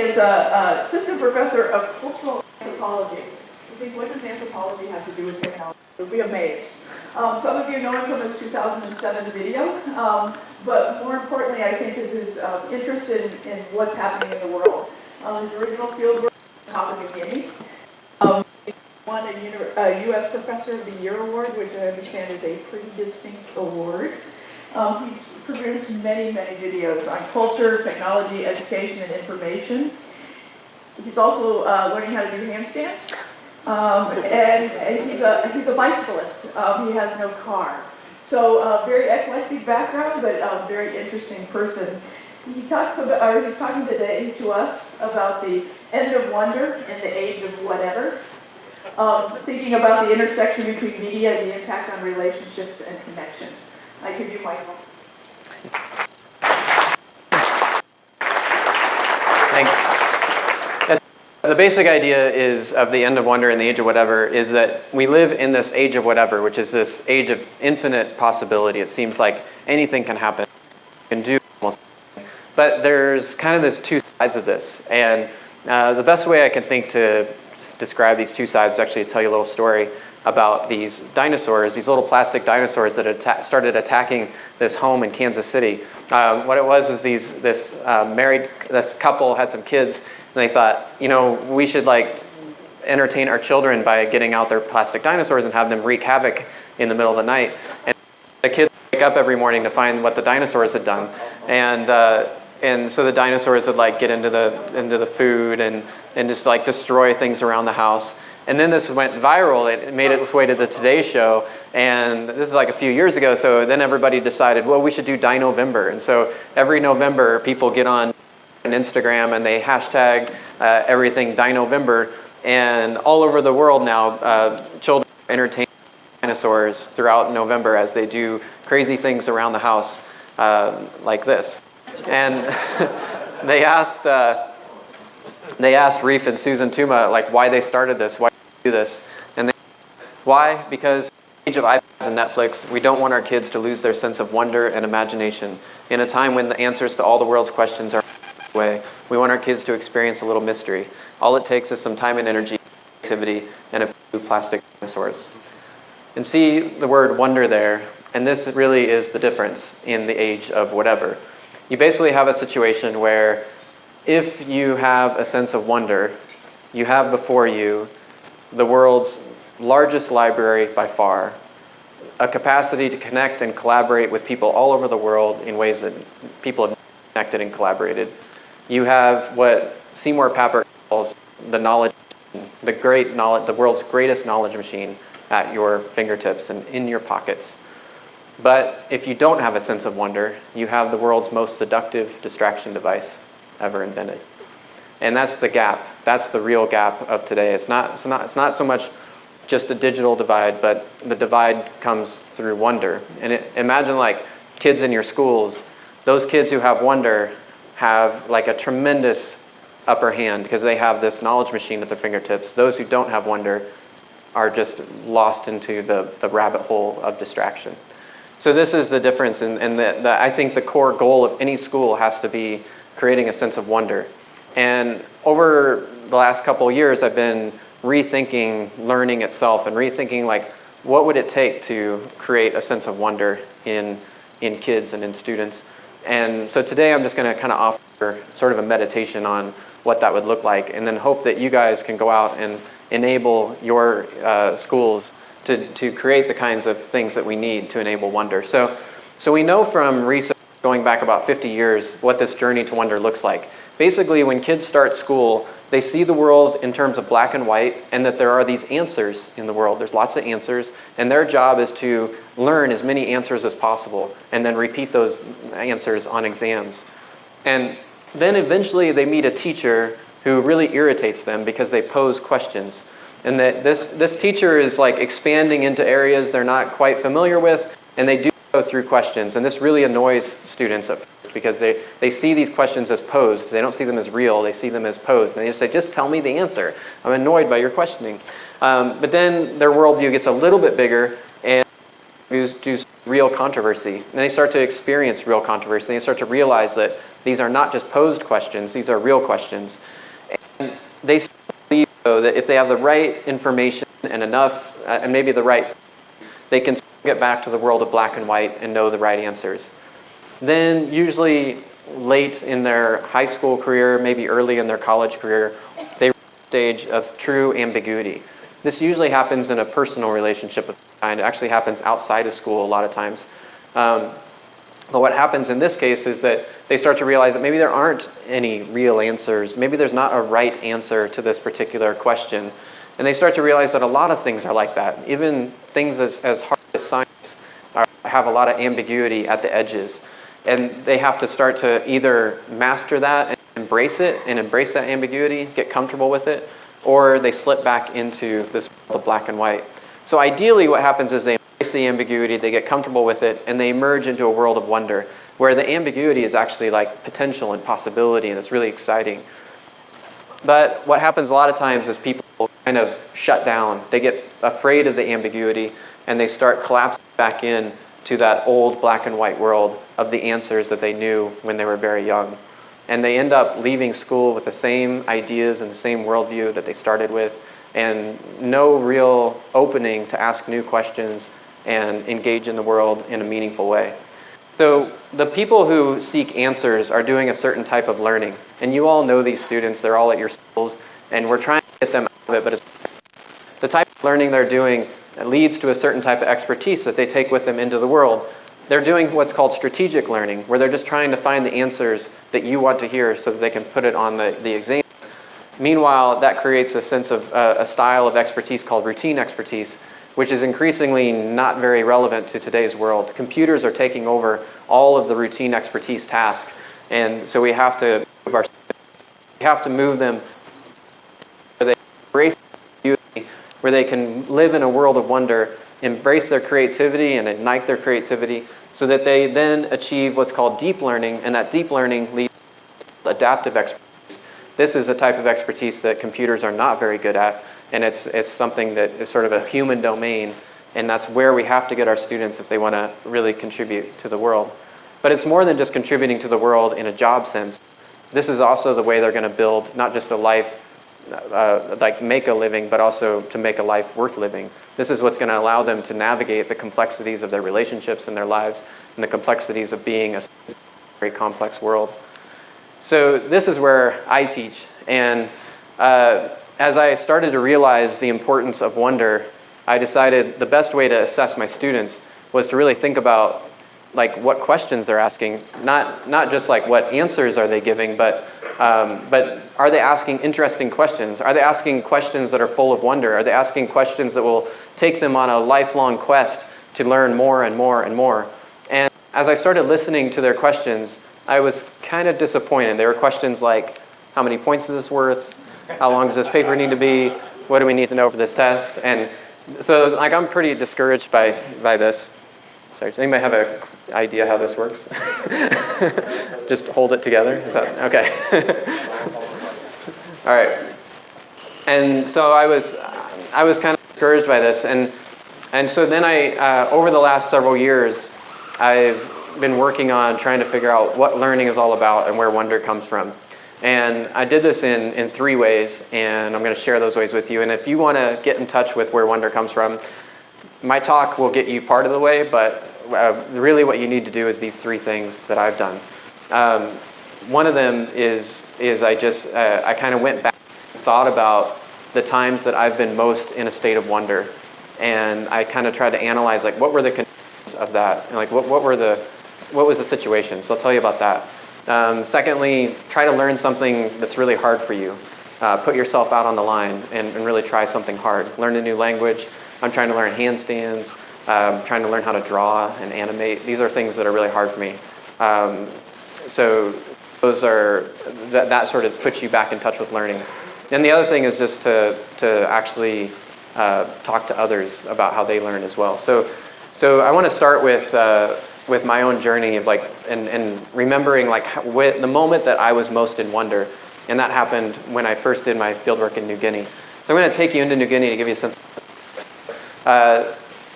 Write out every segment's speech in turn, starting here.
is a assistant professor of cultural anthropology. You think, what does anthropology have to do with technology? You'll be amazed. Some of you know him from his 2007 video, but more importantly, I think, is his interest in what's happening in the world. His original field work was Papua New Guinea. He won a U.S. Professor of the Year award, which I understand is a pretty distinct award. He's produced many, many videos on culture, technology, education, and information. He's also learning how to do handstands. And he's a bicyclist. He has no car. So very eclectic background, but very interesting person. He talks about, or he's talking today to us about the end of wonder and the age of whatever. Thinking about the intersection between media and the impact on relationships and connections. I give you Michael. Thanks. The basic idea is of the end of wonder and the age of whatever is that we live in this age of whatever, which is this age of infinite possibility. It seems like anything can happen, can do almost anything. But there's kind of this two sides of this. And the best way I can think to describe these two sides is actually to tell you a little story about these dinosaurs, these little plastic dinosaurs that had started attacking this home in Kansas City. What it was this couple had some kids, and they thought, you know, we should like entertain our children by getting out their plastic dinosaurs and have them wreak havoc in the middle of the night. And the kids wake up every morning to find what the dinosaurs had done, and so the dinosaurs would like get into the food and just like destroy things around the house. And then this went viral. It made its way to the Today Show, and this is like a few years ago. So then everybody decided, well, we should do Dinovember. And so every November, people get on Instagram and they hashtag everything Dinovember. And all over the world now, children entertain dinosaurs throughout November as they do crazy things around the house like this. And they asked Reef and Susan Tuma like why they started this, why they do this, and why? Because in the age of iPads and Netflix, we don't want our kids to lose their sense of wonder and imagination. In a time when the answers to all the world's questions are away, we want our kids to experience a little mystery. All it takes is some time and energy, activity, and a few plastic dinosaurs. And see the word wonder there, and this really is the difference in the age of whatever. You basically have a situation where if you have a sense of wonder, you have before you the world's largest library by far, a capacity to connect and collaborate with people all over the world in ways that people have connected and collaborated. You have what Seymour Papert calls the knowledge, the world's greatest knowledge machine at your fingertips and in your pockets. But if you don't have a sense of wonder, you have the world's most seductive distraction device ever invented. And that's the gap. That's the real gap of today. It's not so much just a digital divide, but the divide comes through wonder. And imagine like kids in your schools, those kids who have wonder have like a tremendous upper hand because they have this knowledge machine at their fingertips. Those who don't have wonder are just lost into the rabbit hole of distraction. So this is the difference, and I think the core goal of any school has to be creating a sense of wonder. And over the last couple of years, I've been rethinking learning itself and rethinking like what would it take to create a sense of wonder in kids and in students. And so today I'm just going to kind of offer sort of a meditation on what that would look like, and then hope that you guys can go out and enable your schools to create the kinds of things that we need to enable wonder. So we know from research going back about 50 years what this journey to wonder looks like. Basically, when kids start school, they see the world in terms of black and white, and that there are these answers in the world. There's lots of answers, and their job is to learn as many answers as possible and then repeat those answers on exams. And then eventually they meet a teacher who really irritates them because they pose questions. And that this teacher is like expanding into areas they're not quite familiar with, and they do go through questions. And this really annoys students at first because they see these questions as posed. They don't see them as real, they see them as posed. And they just say, just tell me the answer. I'm annoyed by your questioning. But then their worldview gets a little bit bigger and do real controversy. And they start to experience real controversy. They start to realize that These are not just posed questions, these are real questions. And they believe, though, that if they have the right information and enough, and maybe the right, they can get back to the world of black and white and know the right answers. Then usually late in their high school career, maybe early in their college career, they reach the stage of true ambiguity. This usually happens in a personal relationship of some kind. It actually happens outside of school a lot of times. But what happens in this case is that they start to realize that maybe there aren't any real answers. Maybe there's not a right answer to this particular question. And they start to realize that a lot of things are like that. Even things as hard as science have a lot of ambiguity at the edges. And they have to start to either master that and embrace that ambiguity, get comfortable with it, or they slip back into this world of black and white. So ideally what happens is they embrace the ambiguity, they get comfortable with it, and they emerge into a world of wonder, where the ambiguity is actually like potential and possibility, and it's really exciting. But what happens a lot of times is people kind of shut down. They get afraid of the ambiguity, and they start collapsing back in to that old black and white world of the answers that they knew when they were very young. And they end up leaving school with the same ideas and the same worldview that they started with, and no real opening to ask new questions and engage in the world in a meaningful way. So the people who seek answers are doing a certain type of learning. And you all know these students, they're all at your schools, and we're trying to get them out of it, but the type of learning they're doing leads to a certain type of expertise that they take with them into the world. They're doing what's called strategic learning, where they're just trying to find the answers that you want to hear so that they can put it on the exam. Meanwhile, that creates a sense of a style of expertise called routine expertise, which is increasingly not very relevant to today's world. Computers are taking over all of the routine expertise tasks, and so we have to move them where they embrace beauty, where they can live in a world of wonder, embrace their creativity and ignite their creativity, so that they then achieve what's called deep learning, and that deep learning leads to adaptive expertise. This is a type of expertise that computers are not very good at, and it's something that is sort of a human domain, and that's where we have to get our students if they want to really contribute to the world. But it's more than just contributing to the world in a job sense. This is also the way they're going to build not just a life, like make a living, but also to make a life worth living. This is what's going to allow them to navigate the complexities of their relationships and their lives, and the complexities of being a very complex world. So this is where I teach, and as I started to realize the importance of wonder, I decided the best way to assess my students was to really think about like what questions they're asking, not just like what answers are they giving, but are they asking interesting questions? Are they asking questions that are full of wonder? Are they asking questions that will take them on a lifelong quest to learn more and more and more? And as I started listening to their questions, I was kind of disappointed. There were questions like, how many points is this worth? How long does this paper need to be? What do we need to know for this test? And so like I'm pretty discouraged by this. Sorry, does anybody have an idea how this works? Just hold it together? Is that okay? All right. And so I was kind of discouraged by this, and so then I over the last several years, I've been working on trying to figure out what learning is all about and where wonder comes from. And I did this in 3 ways, and I'm going to share those ways with you. And if you want to get in touch with where wonder comes from, my talk will get you part of the way, but really what you need to do is these 3 things that I've done. One of them is I kind of went back and thought about the times that I've been most in a state of wonder, and I kind of tried to analyze like what were the conditions of that, and like what was the situation. So I'll tell you about that. Secondly, try to learn something that's really hard for you. Put yourself out on the line and really try something hard. Learn a new language. I'm trying to learn handstands. Trying to learn how to draw and animate. These are things that are really hard for me. So those are, that sort of puts you back in touch with learning. And the other thing is just to actually talk to others about how they learn as well. So I want to start with my own journey of like, and remembering like the moment that I was most in wonder. And that happened when I first did my fieldwork in New Guinea. So I'm going to take you into New Guinea to give you a sense.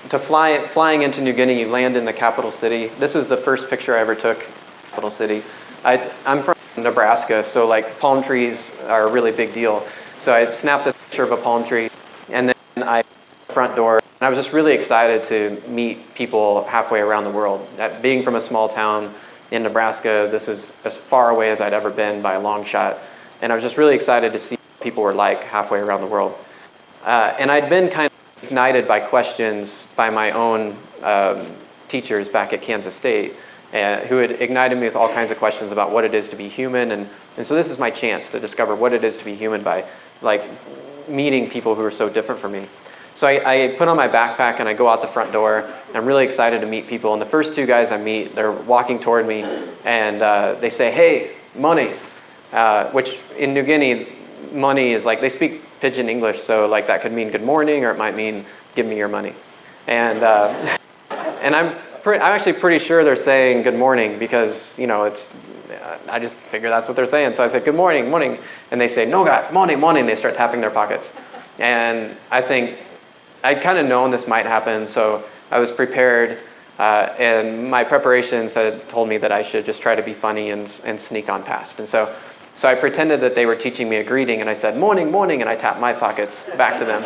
Flying into New Guinea, you land in the capital city. This is the first picture I ever took, capital city. I'm from Nebraska, so like palm trees are a really big deal. So I snapped a picture of a palm tree, and then I front door. And I was just really excited to meet people halfway around the world. Being from a small town in Nebraska, this is as far away as I'd ever been by a long shot. And I was just really excited to see what people were like halfway around the world. And I'd been kind of ignited by questions by my own teachers back at Kansas State, who had ignited me with all kinds of questions about what it is to be human. And so this is my chance to discover what it is to be human by like meeting people who are so different from me. So I put on my backpack and I go out the front door. I'm really excited to meet people. And the first two guys I meet, they're walking toward me and they say, "Hey, money," which in New Guinea, money is like, they speak pidgin English. So like that could mean good morning, or it might mean give me your money. And I'm actually pretty sure they're saying good morning because, you know, I just figure that's what they're saying. So I said, "Good morning, morning." And they say, "No, God, morning, morning." They start tapping their pockets. And I think I'd kind of known this might happen, so I was prepared. And my preparations had told me that I should just try to be funny and sneak on past. And so I pretended that they were teaching me a greeting, and I said, "Morning, morning," and I tapped my pockets back to them,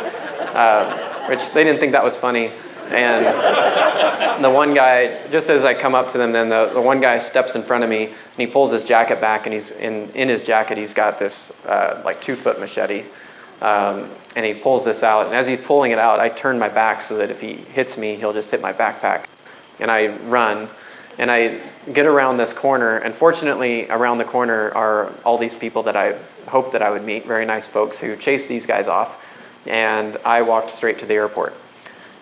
which they didn't think that was funny. And the one guy, just as I come up to them, then the one guy steps in front of me, and he pulls his jacket back, and he's in his jacket, he's got this like 2-foot machete, and he pulls this out. And as he's pulling it out, I turn my back so that if he hits me, he'll just hit my backpack. And I run, and I get around this corner, and fortunately, around the corner are all these people that I hoped that I would meet, very nice folks who chased these guys off, and I walked straight to the airport.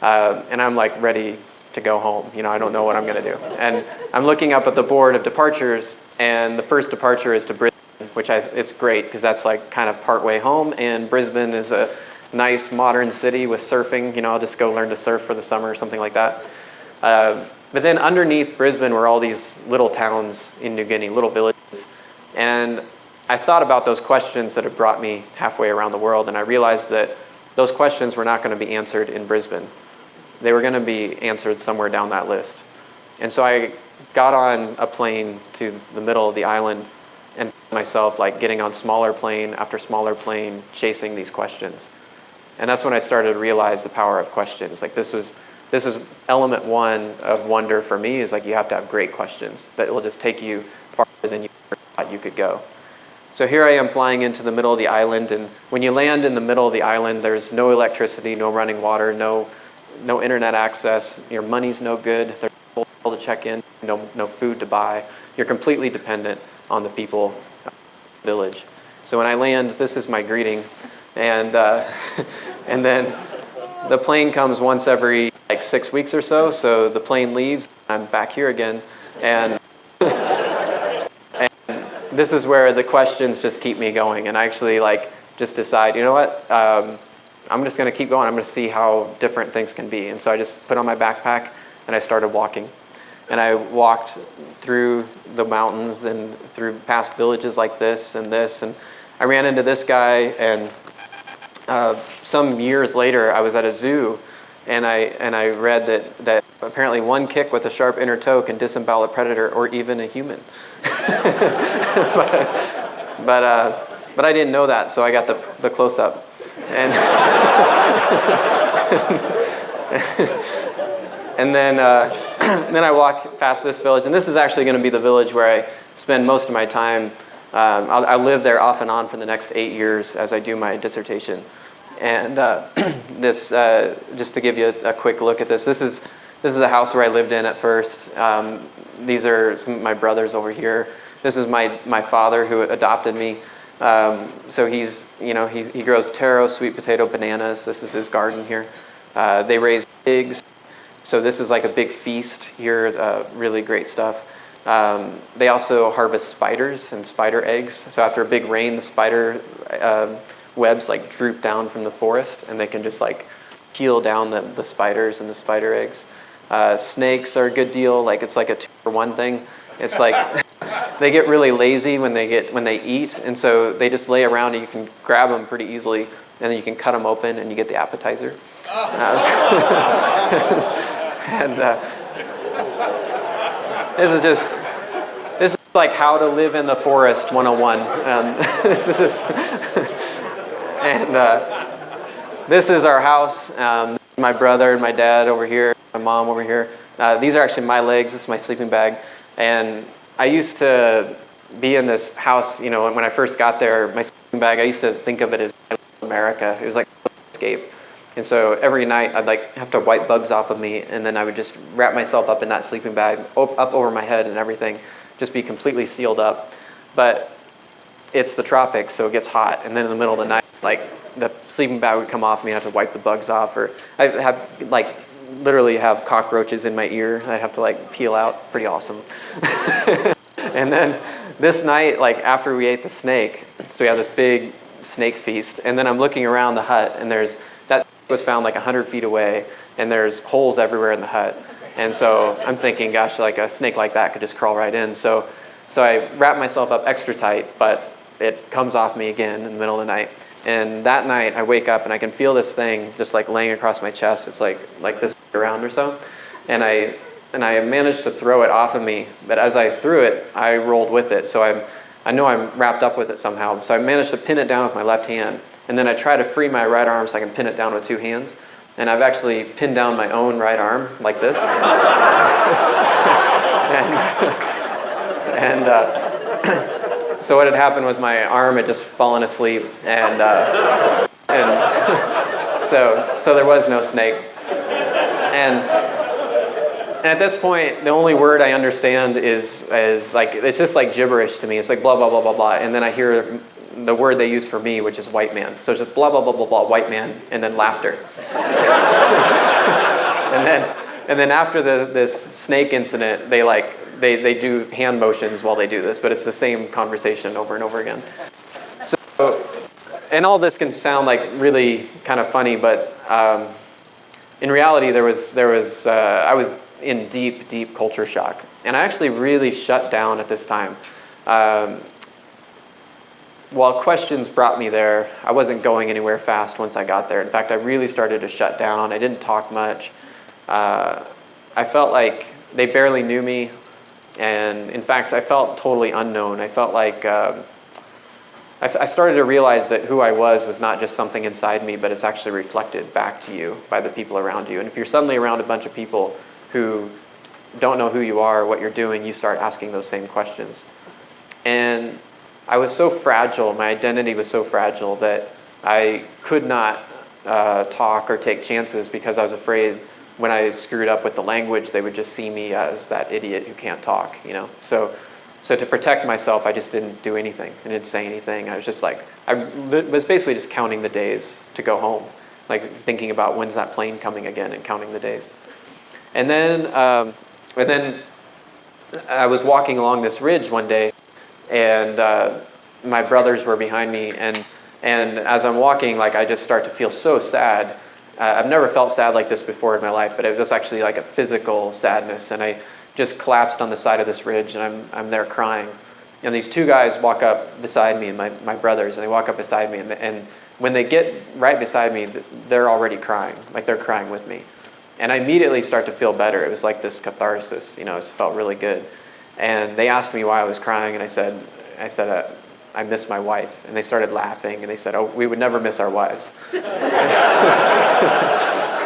And I'm like ready to go home. You know, I don't know what I'm going to do. And I'm looking up at the board of departures, and the first departure is to Brisbane, which it's great because that's like kind of partway home. And Brisbane is a nice modern city with surfing. You know, I'll just go learn to surf for the summer or something like that. But then underneath Brisbane were all these little towns in New Guinea, little villages. And I thought about those questions that had brought me halfway around the world, and I realized that those questions were not going to be answered in Brisbane. They were going to be answered somewhere down that list. And so I got on a plane to the middle of the island and found myself like getting on smaller plane after smaller plane, chasing these questions. And that's when I started to realize the power of questions. Like this is element one of wonder for me, is like you have to have great questions that will just take you farther than you thought you could go. So here I am flying into the middle of the island, and when you land in the middle of the island, there's no electricity, no running water, no internet access, your money's no good, there's no hotel to check in, no food to buy. You're completely dependent on the people of the village. So when I land, this is my greeting, and then the plane comes once every like 6 weeks or so, so the plane leaves, I'm back here again, and this is where the questions just keep me going, and I actually like just decide, you know what, I'm just going to keep going. I'm going to see how different things can be. And so I just put on my backpack and I started walking. And I walked through the mountains and through past villages like this. And I ran into this guy, and some years later I was at a zoo, and I read that apparently one kick with a sharp inner toe can disembowel a predator or even a human. but I didn't know that, so I got the close-up. And and then I walk past this village, and this is actually going to be the village where I spend most of my time. I live there off and on for the next 8 years as I do my dissertation. And this, just to give you a quick look at this is a house where I lived in at first. These are some of my brothers over here. This is my father who adopted me. So he grows taro, sweet potato, bananas. This is his garden here. They raise pigs. So this is like a big feast here, really great stuff. They also harvest spiders and spider eggs. So after a big rain, the spider webs like droop down from the forest, and they can just like peel down the spiders and the spider eggs. Snakes are a good deal. Like it's like a 2-for-1 thing. It's like they get really lazy when they eat, and so they just lay around, and you can grab them pretty easily, and then you can cut them open, and you get the appetizer. And this is a like how to live in the forest 101. This is just, and this is our house. My brother and my dad over here, my mom over here. These are actually my legs. This is my sleeping bag. And I used to be in this house, you know, when I first got there, my sleeping bag, I used to think of it as America. It was like an escape. And so every night I'd like have to wipe bugs off of me, and then I would just wrap myself up in that sleeping bag, up over my head and everything, just be completely sealed up. But it's the tropics, so it gets hot, and then in the middle of the night, like the sleeping bag would come off me, and I have to wipe the bugs off, or I have like literally have cockroaches in my ear I'd have to like peel out. Pretty awesome. And then this night, like after we ate the snake, so we have this big snake feast, and then I'm looking around the hut, and there's that was found like 100 feet away, and there's holes everywhere in the hut. And so I'm thinking, gosh, like a snake like that could just crawl right in. So I wrap myself up extra tight, but it comes off me again in the middle of the night. And that night I wake up and I can feel this thing just like laying across my chest. It's like this around or so. And I managed to throw it off of me, but as I threw it, I rolled with it. So I know I'm wrapped up with it somehow. So I managed to pin it down with my left hand. And then I try to free my right arm so I can pin it down with two hands. And I've actually pinned down my own right arm like this. So what had happened was my arm had just fallen asleep, and so there was no snake. And at this point, the only word I understand is like, it's just like gibberish to me. It's like blah, blah, blah, blah, blah. And then I hear the word they use for me, which is white man. So it's just blah, blah, blah, blah, blah, white man, and then laughter. and then after this snake incident, they do hand motions while they do this, but it's the same conversation over and over again. So, and all this can sound like really kind of funny, but in reality, I was in deep, deep culture shock. And I actually really shut down at this time. While questions brought me there, I wasn't going anywhere fast once I got there. In fact, I really started to shut down. I didn't talk much. I felt like they barely knew me. And in fact, I felt totally unknown. I felt like I started to realize that who I was not just something inside me, but it's actually reflected back to you by the people around you. And if you're suddenly around a bunch of people who don't know who you are or what you're doing, you start asking those same questions. And I was so fragile, my identity was so fragile that I could not talk or take chances because I was afraid when I screwed up with the language, they would just see me as that idiot who can't talk, you know. So to protect myself, I just didn't do anything. I didn't say anything. I was just like, I was basically just counting the days to go home, like thinking about when's that plane coming again and counting the days. And then I was walking along this ridge one day, and my brothers were behind me, and as I'm walking, like I just start to feel so sad. I've never felt sad like this before in my life, but it was actually like a physical sadness, and I just collapsed on the side of this ridge, and I'm there crying. And these two guys walk up beside me, and my brothers, and they walk up beside me, and when they get right beside me, they're already crying, like they're crying with me. And I immediately start to feel better. It was like this catharsis, you know, it felt really good. And they asked me why I was crying, and I said, I miss my wife. And they started laughing, and they said, oh, we would never miss our wives.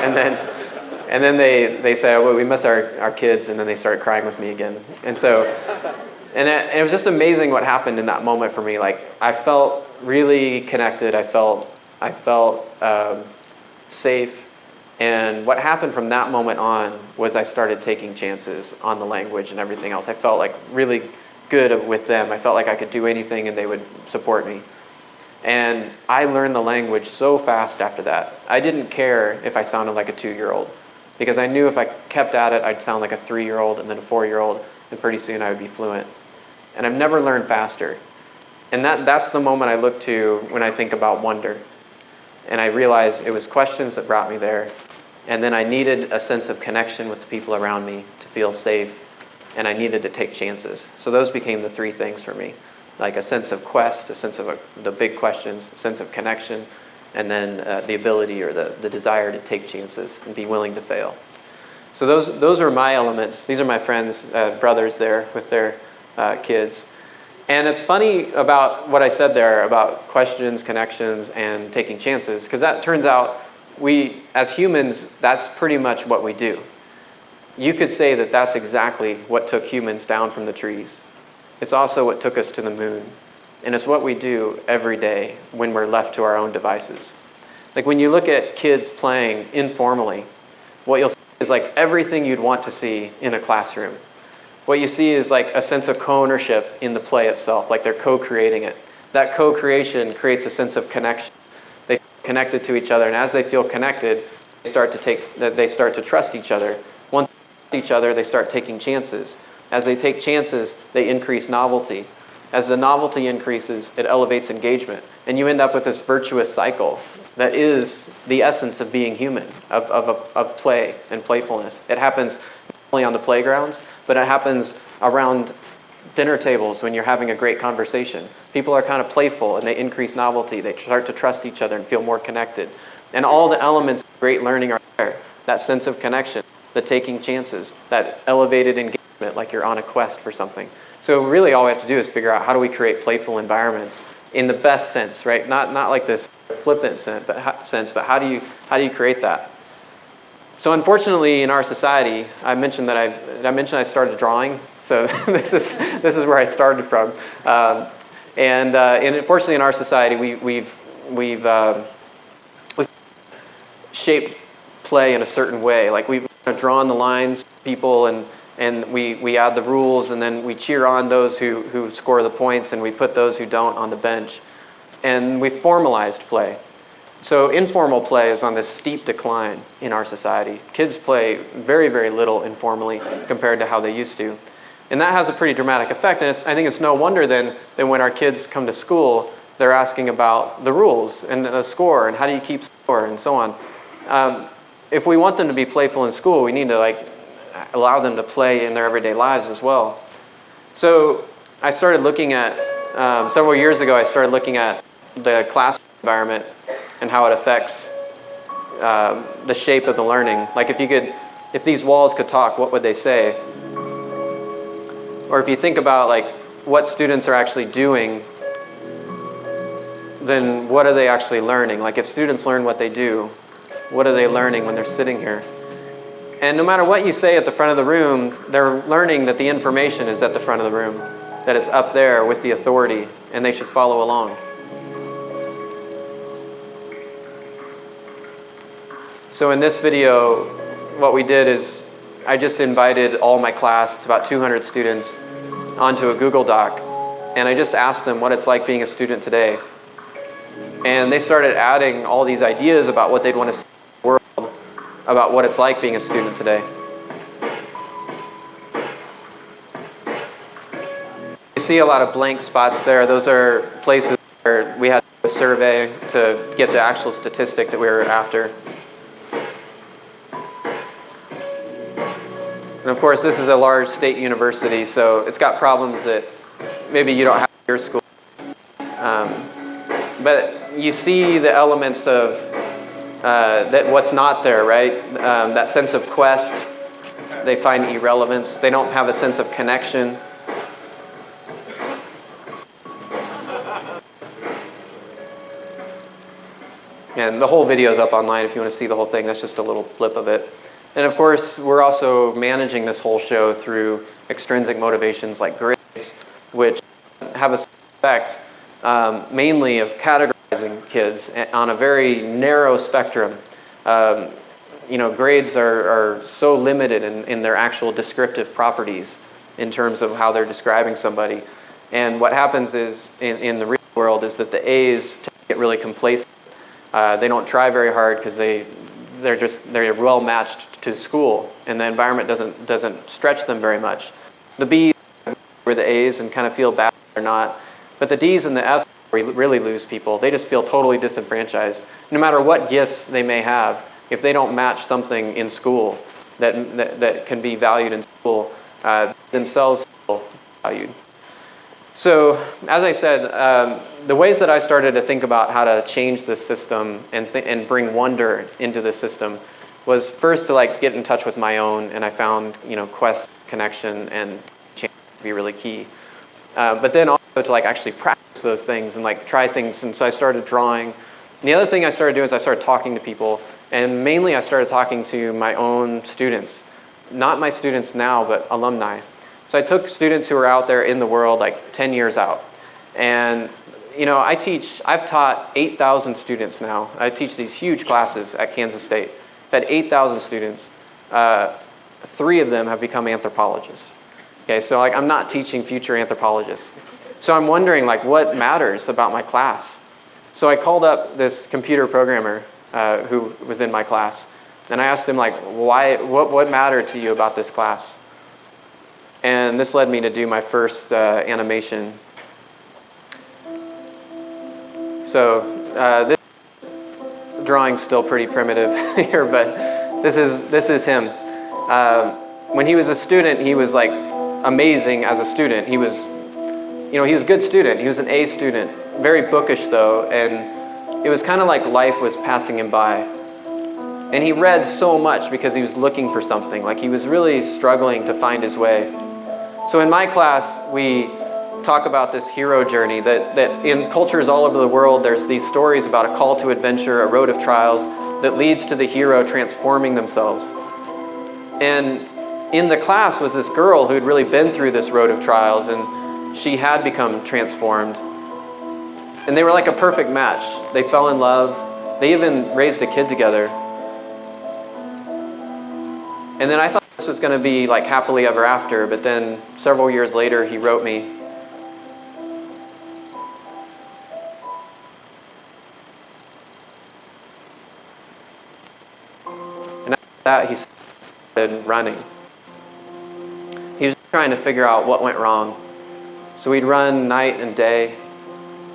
and then they said, oh, well, we miss our kids, and then they started crying with me again. And so, and it was just amazing what happened in that moment for me. Like, I felt really connected. I felt safe. And what happened from that moment on was I started taking chances on the language and everything else. I felt like really good with them. I felt like I could do anything and they would support me. And I learned the language so fast after that. I didn't care if I sounded like a 2-year-old because I knew if I kept at it, I'd sound like a 3-year-old and then a 4-year-old, and pretty soon I would be fluent. And I've never learned faster. And that's the moment I look to when I think about wonder. And I realized it was questions that brought me there. And then I needed a sense of connection with the people around me to feel safe, and I needed to take chances. So those became the 3 things for me, like a sense of quest, a sense of the big questions, a sense of connection, and then the ability or the desire to take chances and be willing to fail. So those are my elements. These are my friends, brothers there with their kids. And it's funny about what I said there about questions, connections, and taking chances, because that turns out we, as humans, that's pretty much what we do. You could say that that's exactly what took humans down from the trees. It's also what took us to the moon. And it's what we do every day when we're left to our own devices. Like when you look at kids playing informally, what you'll see is like everything you'd want to see in a classroom. What you see is like a sense of co-ownership in the play itself, like they're co-creating it. That co-creation creates a sense of connection. They feel connected to each other, and as they feel connected, they start to trust each other. Once they trust each other, they start taking chances. As they take chances, they increase novelty. As the novelty increases, it elevates engagement. And you end up with this virtuous cycle that is the essence of being human, of play and playfulness. It happens not only on the playgrounds, but it happens around dinner tables when you're having a great conversation. People are kind of playful and they increase novelty. They start to trust each other and feel more connected. And all the elements of great learning are there. That sense of connection, the taking chances, that elevated engagement like you're on a quest for something. So really all we have to do is figure out how do we create playful environments in the best sense, right? Not like this flippant sense, but how do you create that? So unfortunately, in our society, I mentioned I started drawing. So this is where I started from, and unfortunately, in our society, we've shaped play in a certain way. Like we've drawn the lines, people, and we add the rules, and then we cheer on those who score the points, and we put those who don't on the bench, and we formalized play. So informal play is on this steep decline in our society. Kids play very, very little informally compared to how they used to. And that has a pretty dramatic effect. And I think it's no wonder then that when our kids come to school, they're asking about the rules and the score and how do you keep score and so on. If we want them to be playful in school, we need to allow them to play in their everyday lives as well. So I started looking at, several years ago, I started looking at the classroom environment and how it affects the shape of the learning. Like if these walls could talk, what would they say? Or if you think about what students are actually doing, then what are they actually learning? Like if students learn what they do, what are they learning when they're sitting here? And no matter what you say at the front of the room, they're learning that the information is at the front of the room, that it's up there with the authority, and they should follow along. So in this video, what we did is I just invited all my class, it's about 200 students, onto a Google Doc, and I just asked them what it's like being a student today. And they started adding all these ideas about what they'd want to see in the world, about what it's like being a student today. You see a lot of blank spots there. Those are places where we had a survey to get the actual statistic that we were after. And of course, this is a large state university, so it's got problems that maybe you don't have at your school. But you see the elements of that what's not there, right? That sense of quest, they find irrelevance. They don't have a sense of connection. And the whole video is up online if you want to see the whole thing. That's just a little blip of it. And of course, we're also managing this whole show through extrinsic motivations like grades, which have a effect mainly of categorizing kids on a very narrow spectrum. Grades are so limited in their actual descriptive properties in terms of how they're describing somebody. And what happens is, in the real world, is that the A's tend to get really complacent. They don't try very hard because they're well matched to school, and the environment doesn't stretch them very much. The B's were the A's and kind of feel bad or not, but the D's and the F's really lose people. They just feel totally disenfranchised. No matter what gifts they may have, if they don't match something in school that can be valued in school, themselves feel valued. So, as I said, the ways that I started to think about how to change this system and bring wonder into the system was first to get in touch with my own, and I found quest, connection, and change to be really key. but then also to like actually practice those things and like try things. And so I started drawing. And the other thing I started doing is I started talking to people, and mainly I started talking to my own students, not my students now, but alumni. So I took students who are out there in the world like 10 years out. And you know, I've taught 8,000 students now. I teach these huge classes at Kansas State. I've had 8,000 students. 3 of them have become anthropologists. Okay, so like I'm not teaching future anthropologists. So I'm wondering like what matters about my class. So I called up this computer programmer who was in my class, and I asked him like, what mattered to you about this class? And this led me to do my first animation. So this drawing's still pretty primitive here, but this is him. When he was a student, he was like amazing as a student. He was a good student. He was an A student, very bookish though, and it was kind of like life was passing him by. And he read so much because he was looking for something, like he was really struggling to find his way. So in my class, we talk about this hero journey that in cultures all over the world, there's these stories about a call to adventure, a road of trials that leads to the hero transforming themselves. And in the class was this girl who had really been through this road of trials, and she had become transformed. And they were like a perfect match. They fell in love. They even raised a kid together. And then I thought this was going to be like happily ever after, but then several years later, he wrote me. And after that, he started running. He was trying to figure out what went wrong. So we'd run night and day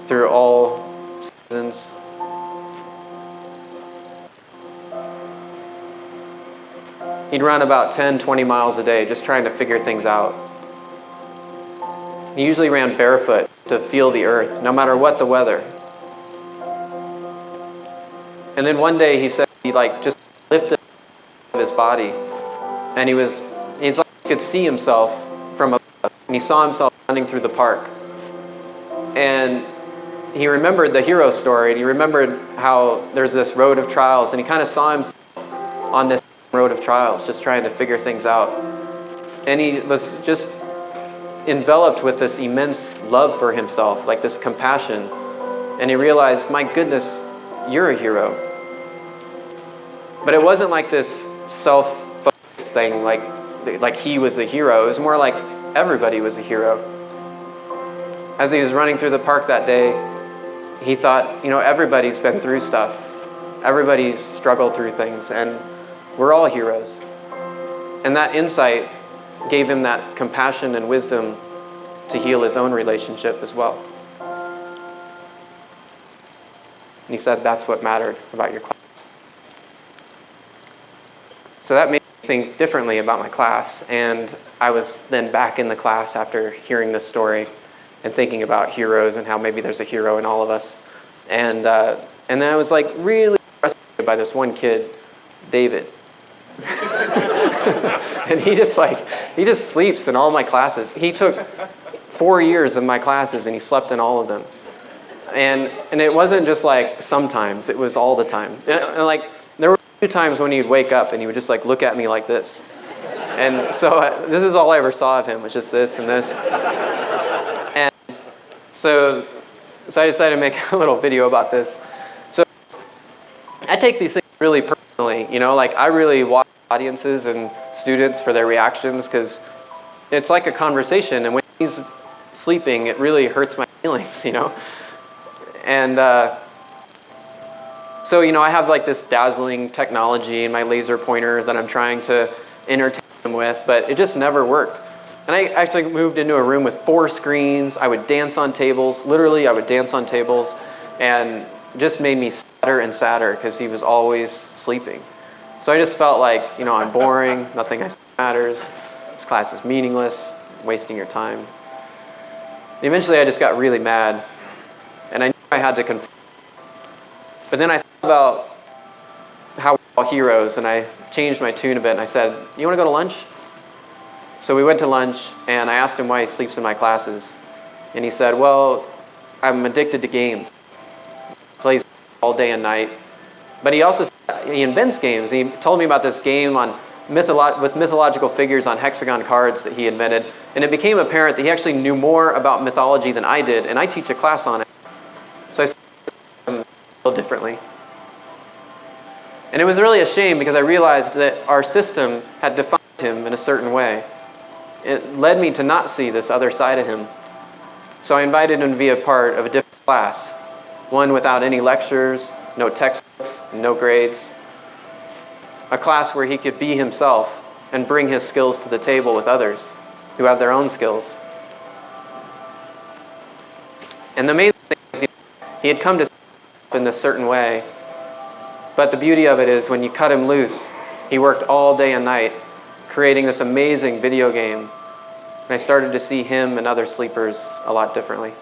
through all seasons. He'd run about 10, 20 miles a day just trying to figure things out. He usually ran barefoot to feel the earth, no matter what the weather. And then one day he said he like just lifted his body, and he's like he could see himself from above, and he saw himself running through the park. And he remembered the hero story, and he remembered how there's this road of trials, and he kind of saw himself on this road of trials, just trying to figure things out. And he was just enveloped with this immense love for himself, like this compassion. And he realized, my goodness, you're a hero. But it wasn't like this self-focused thing, like he was the hero. It was more like everybody was a hero. As he was running through the park that day, he thought, everybody's been through stuff. Everybody's struggled through things, and we're all heroes. And that insight gave him that compassion and wisdom to heal his own relationship as well. And he said that's what mattered about your class. So that made me think differently about my class, and I was then back in the class after hearing this story and thinking about heroes and how maybe there's a hero in all of us. And then I was like really frustrated by this one kid, David. And he just sleeps in all my classes. He took 4 years of my classes and he slept in all of them. And it wasn't just like sometimes, it was all the time. And like there were a few times when he'd wake up and he would just like look at me like this. And so this is all I ever saw of him, was just this and this. And so I decided to make a little video about this. So I take these things really personally, like I really watch audiences and students for their reactions, because it's like a conversation, and when he's sleeping, it really hurts my feelings, And so, I have like this dazzling technology and my laser pointer that I'm trying to entertain them with, but it just never worked. And I actually moved into a room with 4 screens. I would dance on tables. Literally, I would dance on tables, and it just made me sadder and sadder because he was always sleeping. So I just felt like, I'm boring, nothing I say matters, this class is meaningless, I'm wasting your time. And eventually I just got really mad, and I knew I had to confront. But then I thought about how we're all heroes, and I changed my tune a bit, and I said, you want to go to lunch? So we went to lunch, and I asked him why he sleeps in my classes. And he said, well, I'm addicted to games. Plays all day and night. But he invents games. He told me about this game on with mythological figures on hexagon cards that he invented. And it became apparent that he actually knew more about mythology than I did, and I teach a class on it. So I started him a little differently. And it was really a shame because I realized that our system had defined him in a certain way. It led me to not see this other side of him. So I invited him to be a part of a different class, one without any lectures, no textbooks, no grades. A class where he could be himself and bring his skills to the table with others who have their own skills. And the amazing thing is he had come to in this certain way, but the beauty of it is when you cut him loose, he worked all day and night creating this amazing video game. And I started to see him and other sleepers a lot differently.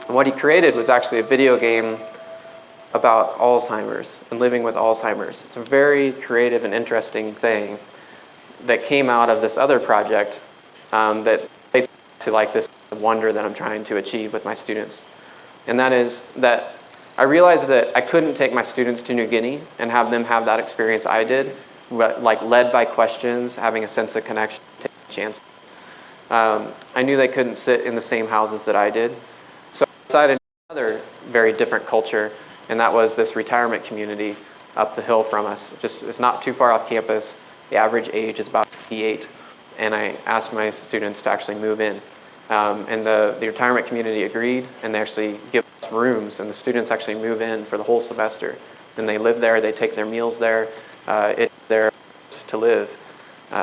And what he created was actually a video game about Alzheimer's and living with Alzheimer's. It's a very creative and interesting thing that came out of this other project that relates to like this wonder that I'm trying to achieve with my students. And that is that I realized that I couldn't take my students to New Guinea and have them have that experience I did, like led by questions, having a sense of connection, taking chances. I knew they couldn't sit in the same houses that I did. So I decided another very different culture, and that was this retirement community up the hill from us. It's not too far off campus. The average age is about 58. And I asked my students to actually move in. And the retirement community agreed, and they actually give us rooms, and the students actually move in for the whole semester. And they live there, they take their meals there, it's their place to live.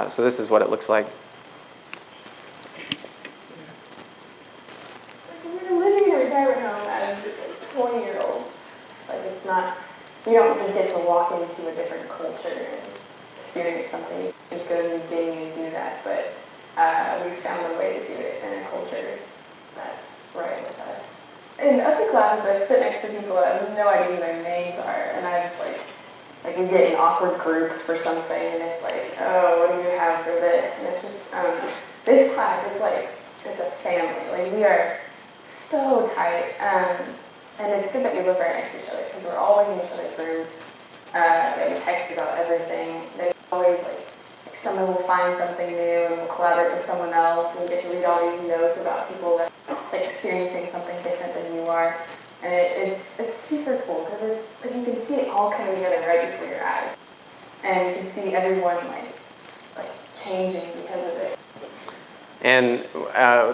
So this is what it looks like. You're living in a retirement home as a 20-year-old. Like, it's not, you don't just get to walk into a different culture and experience something. You just go to New Guinea and do that, but we found a way to do it in a culture that's right with us. In other classes, I sit next to people that I have no idea who their names are, and I just like we get in awkward groups for something, and it's like, oh, what do you have for this? And it's just, this class is like, it's a family. Like, we are so tight, and it's good that we live right next to each other, because we're always in each other's rooms, and we text about everything. There's always, like someone will find something new, and we'll collaborate with someone else, and we get to read all these notes about people that are experiencing something different than you are. And it's super cool, because you can see it all come together right before your eyes. And you can see everyone like changing because of it. And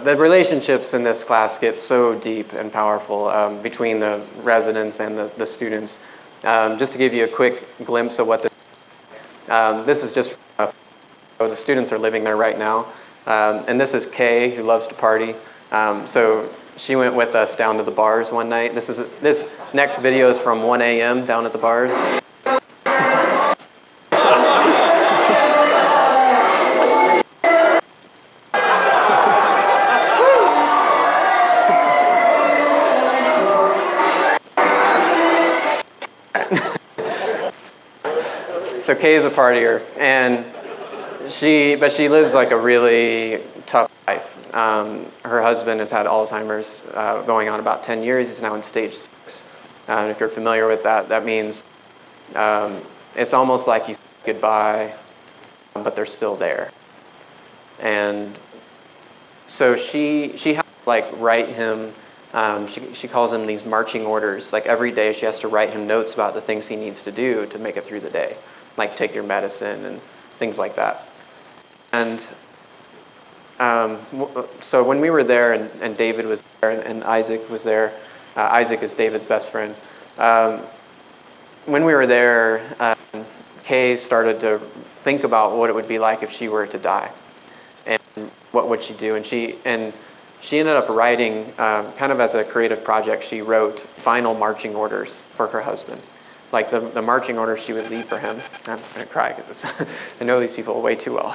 the relationships in this class get so deep and powerful between the residents and the students. Just to give you a quick glimpse of what this is just the students are living there right now. And this is Kay, who loves to party. So she went with us down to the bars one night. This next video is from 1 a.m. down at the bars. So Kay is a partier, and she lives like a really tough life. Her husband has had Alzheimer's going on about 10 years. He's now in stage 6. If you're familiar with that, that means it's almost like you say goodbye, but they're still there. And so she has to like write him. She calls him these marching orders. Like every day, she has to write him notes about the things he needs to do to make it through the day, like take your medicine and things like that. And so when we were there, and David was there, and Isaac was there, Isaac is David's best friend. When we were there, Kay started to think about what it would be like if she were to die, and what would she do. And she ended up writing, kind of as a creative project, she wrote final marching orders for her husband. Like the marching orders she would leave for him. I'm going to cry because I know these people way too well.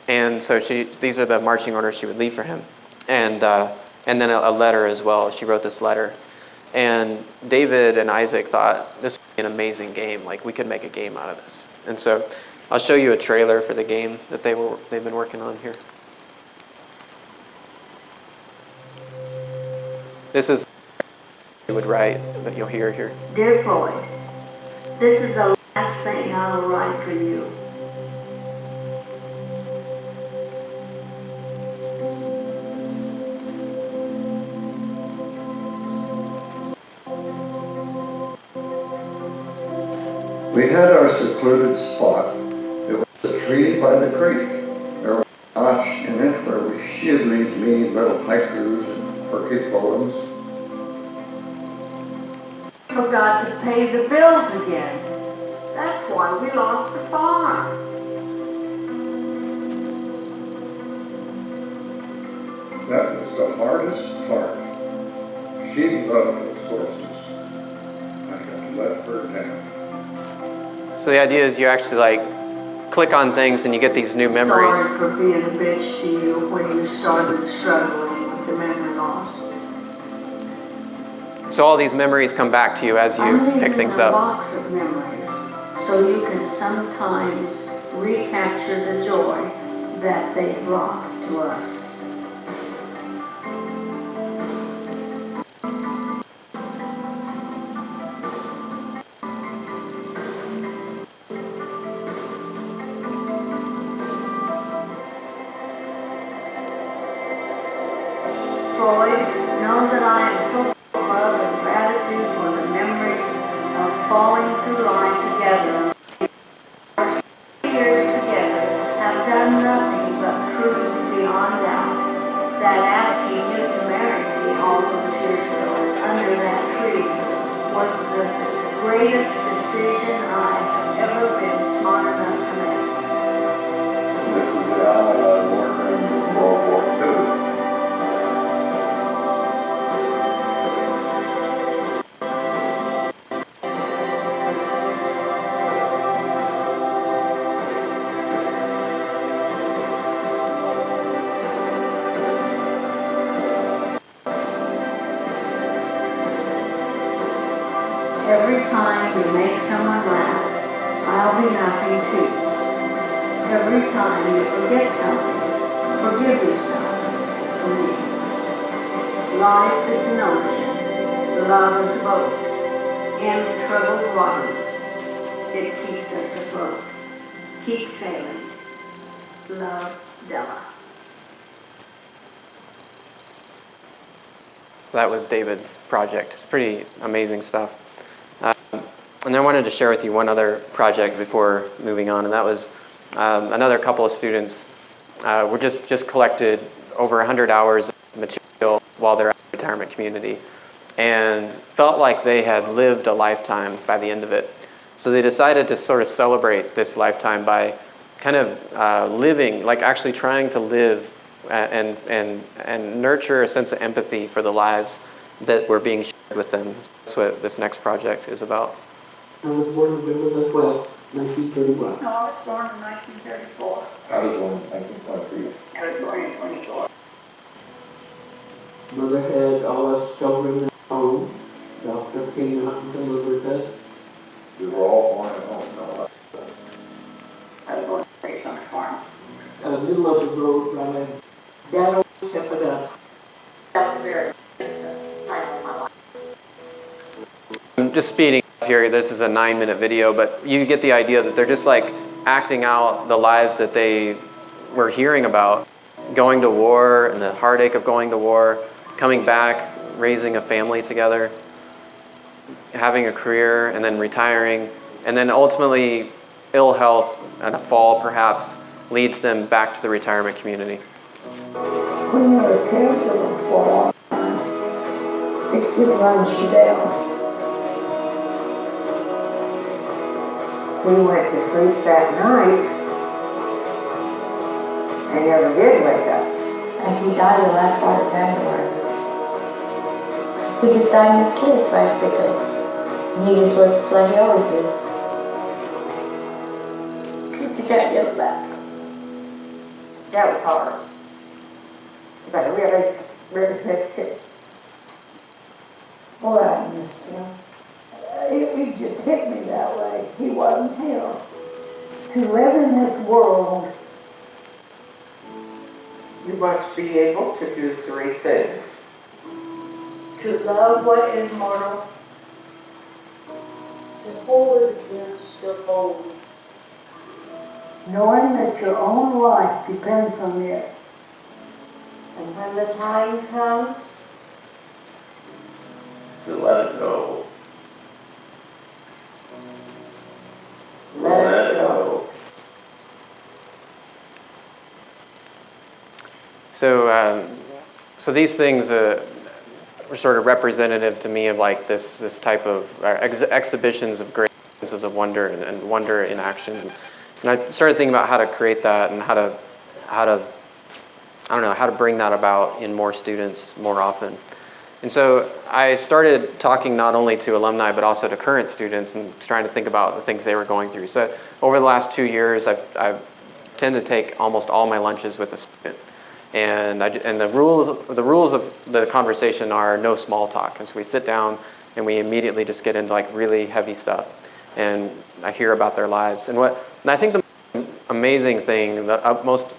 And so these are the marching orders she would leave for him. And then a letter as well. She wrote this letter. And David and Isaac thought this would be an amazing game. Like, we could make a game out of this. And so I'll show you a trailer for the game that they've been working on here. This is what you would write that you'll hear here. Dear Floyd, this is the last thing I will write for you. We had our secluded spot. It was a tree by the creek. There was a notch in it where we should lead little hikers and perky poems. Forgot to pay the bills again. That's why we lost the farm. That was the hardest part. She loved those horses. I had let her down. So the idea is you actually like click on things and you get these new memories. Sorry for being a bitch to you when you started struggling with the memory loss. So all these memories come back to you as you pick things a up. box of memories, so you can sometimes recapture the joy that they brought to us. Floyd, know that I am so full of love and gratitude for the memories of falling through life together. Our 6 years together have done nothing but prove beyond doubt that asking you to marry me all those years ago under that tree was the greatest decision I have ever been smart enough to make. This is the Allied worker in World War II. Every time you make someone laugh, I'll be laughing too. Every time you forget something, forgive yourself for me. Life is an ocean, love is a boat. In troubled water, it keeps us afloat. Keep sailing. Love, Della. So that was David's project. It's pretty amazing stuff. And I wanted to share with you one other project before moving on, and that was another couple of students were just collected over 100 hours of material while they're at the retirement community and felt like they had lived a lifetime by the end of it. So they decided to sort of celebrate this lifetime by kind of living, like actually trying to live and nurture a sense of empathy for the lives that were being shared with them. That's what this next project is about. I was born November the 12th, 1931. No, I was born in 1934. I was born in 1923. I was born in 24. Mother had all us children at home. Doctor came out and delivered us. We were all born at home. No, I was born and raised on a farm. Middle of the road, right? Dad always kept it up. That was very expensive time of my life. I'm just speeding up here. This is a 9-minute video, but you get the idea that they're just like acting out the lives that they were hearing about, going to war and the heartache of going to war, coming back, raising a family together, having a career, and then retiring, and then ultimately ill health and a fall perhaps leads them back to the retirement community. When you're a caregiver for a long time, it runs you down. We went to sleep that night and never did wake up. And he died the last part of January. He just died in his sleep, basically. And he just looked like he always did. You can't get it back. That was hard. But really, really missed it. Boy, I miss him. It just hit me that way. He wasn't here. To live in this world, You must be able to do three things. to love what is mortal, To hold against the foes. knowing that your own life depends on it. And when the time comes, To let it go. let it go. So these things were sort of representative to me of like this type of exhibitions of great senses of wonder and wonder in action. And I started thinking about how to create that and how to I don't know, how to bring that about in more students more often. And so I started talking not only to alumni but also to current students and trying to think about the things they were going through. So over the last 2 years, I've tend to take almost all my lunches with a student. And the rules of the conversation are no small talk. And so we sit down and we immediately just get into like really heavy stuff. And I hear about their lives. And I think the amazing thing, the most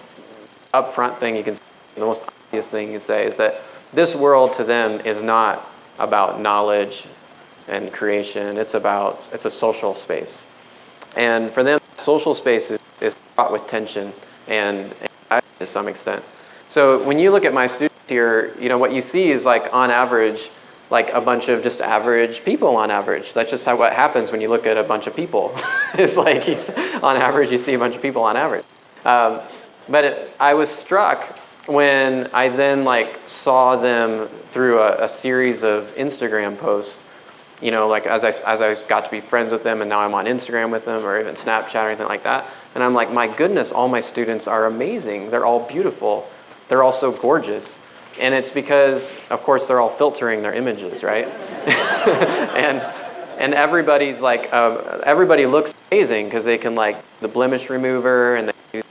upfront thing you can say, the most obvious thing you can say is that this world to them is not about knowledge and creation. It's a social space. And for them, social space is fraught with tension and to some extent. So when you look at my students here, you know, what you see is like on average, like a bunch of just average people on average. That's just what happens when you look at a bunch of people. It's like on average, you see a bunch of people on average. I was struck when I then like saw them through a series of Instagram posts, you know, like as I got to be friends with them and now I'm on Instagram with them or even Snapchat or anything like that. And I'm like, my goodness, all my students are amazing. They're all beautiful. They're all so gorgeous. And it's because, of course, they're all filtering their images, right? and everybody's like, everybody looks amazing because they can like the blemish remover and they do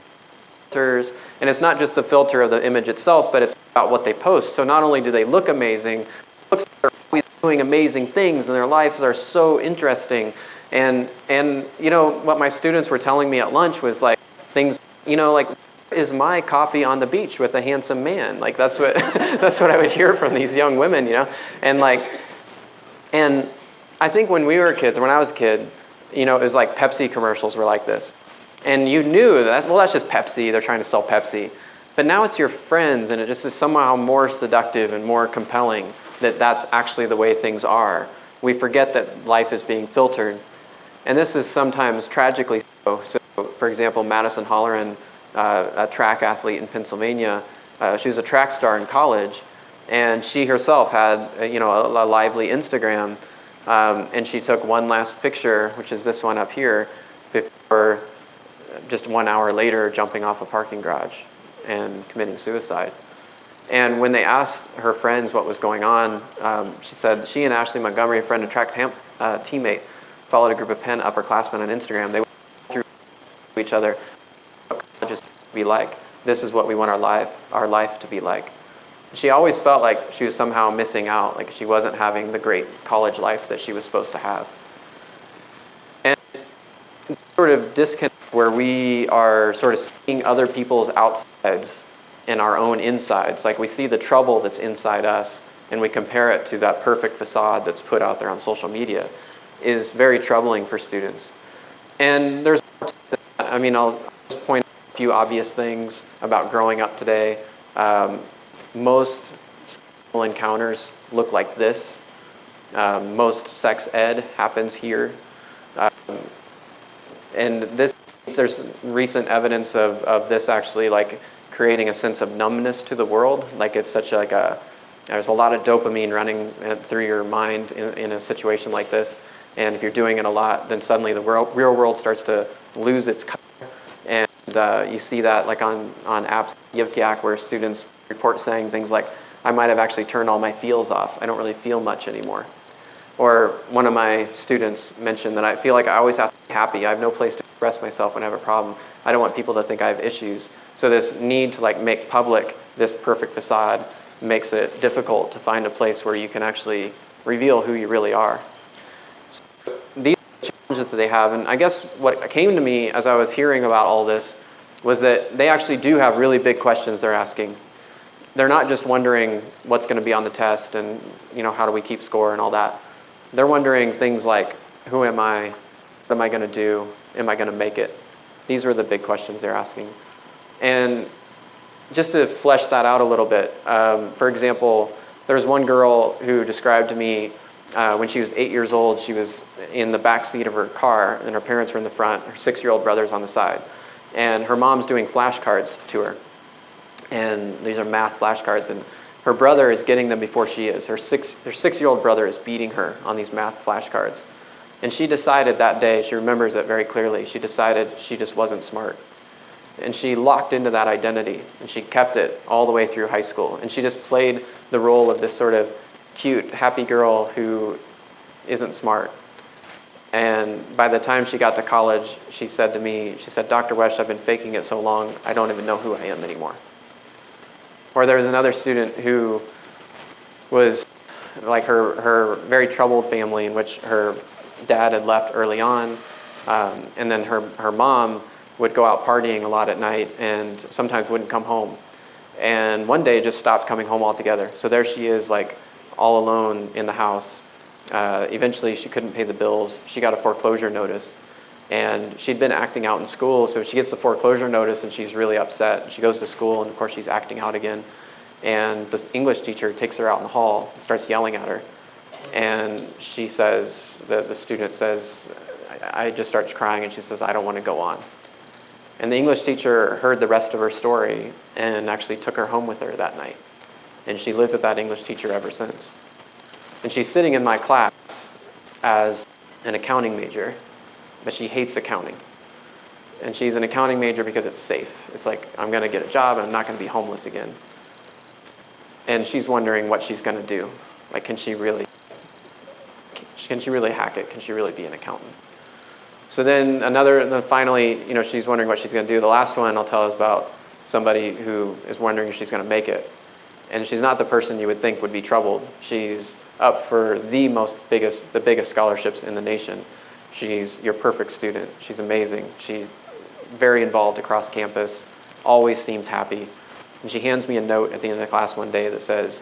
filters. And it's not just the filter of the image itself, but it's about what they post. So not only do they look amazing, it looks like they're always doing amazing things and their lives are so interesting. And you know, what my students were telling me at lunch was like things, you know, like, is my coffee on the beach with a handsome man? Like that's what that's what I would hear from these young women, you know? And I think when we were kids, when I was a kid, you know, it was like Pepsi commercials were like this. And you knew that, well, that's just Pepsi, they're trying to sell Pepsi. But now it's your friends and it just is somehow more seductive and more compelling that that's actually the way things are. We forget that life is being filtered. And this is sometimes tragically so. So, for example, Madison Holleran, a track athlete in Pennsylvania, she was a track star in college, and she herself had, you know, a lively Instagram, and she took one last picture, which is this one up here, before just 1 hour later jumping off a parking garage and committing suicide. And when they asked her friends what was going on, she said she and Ashley Montgomery, a friend and track teammate, followed a group of Penn upperclassmen on Instagram. They went through each other. What colleges be like? This is what we want our life to be like. She always felt like she was somehow missing out, like she wasn't having the great college life that she was supposed to have. And sort of disconnect where we are sort of seeing other people's outsides and our own insides. Like we see the trouble that's inside us and we compare it to that perfect facade that's put out there on social media is very troubling for students. And there's more to that. I mean, I'll just point out a few obvious things about growing up today. Most sexual encounters look like this. Most sex ed happens here. And there's recent evidence of this actually like creating a sense of numbness to the world. Like it's such like there's a lot of dopamine running through your mind in a situation like this. And if you're doing it a lot, then suddenly the real world starts to lose its color. And you see that like on apps, Yik Yak, where students report saying things like, I might have actually turned all my feels off. I don't really feel much anymore. Or one of my students mentioned that I feel like I always have to be happy. I have no place to express myself when I have a problem. I don't want people to think I have issues. So this need to like make public this perfect facade makes it difficult to find a place where you can actually reveal who you really are. So these challenges that they have. And I guess what came to me as I was hearing about all this was that they actually do have really big questions they're asking. They're not just wondering what's going to be on the test and, how do we keep score and all that. They're wondering things like, who am I? What am I going to do? Am I going to make it? These were the big questions they're asking. And just to flesh that out a little bit, for example, there's one girl who described to me when she was 8 years old, she was in the back seat of her car and her parents were in the front, her 6-year-old brother's on the side. And her mom's doing flashcards to her. And these are math flashcards, and her brother is getting them before she is. Her 6-year-old brother is beating her on these math flashcards. And she decided that day, she remembers it very clearly, she decided she just wasn't smart. And she locked into that identity, and she kept it all the way through high school. And she just played the role of this sort of cute, happy girl who isn't smart. And by the time she got to college, she said to me, Dr. Wesch, I've been faking it so long, I don't even know who I am anymore. Or there was another student who was like her very troubled family in which her dad had left early on, and then her mom would go out partying a lot at night and sometimes wouldn't come home. And one day just stopped coming home altogether. So there she is, like all alone in the house. Eventually she couldn't pay the bills. She got a foreclosure notice. And she'd been acting out in school, so she gets the foreclosure notice and she's really upset. She goes to school and of course she's acting out again. And the English teacher takes her out in the hall and starts yelling at her. And she says, the student says, I just starts crying and she says, I don't want to go on. And the English teacher heard the rest of her story and actually took her home with her that night. And she lived with that English teacher ever since. And she's sitting in my class as an accounting major, but she hates accounting. And she's an accounting major because it's safe. It's like, I'm going to get a job and I'm not going to be homeless again. And she's wondering what she's going to do. Like, can she really hack it? Can she really be an accountant? So then finally, she's wondering what she's going to do. The last one I'll tell is about somebody who is wondering if she's going to make it. And she's not the person you would think would be troubled. She's up for the biggest scholarships in the nation. She's your perfect student. She's amazing. She's very involved across campus, always seems happy. And she hands me a note at the end of the class one day that says,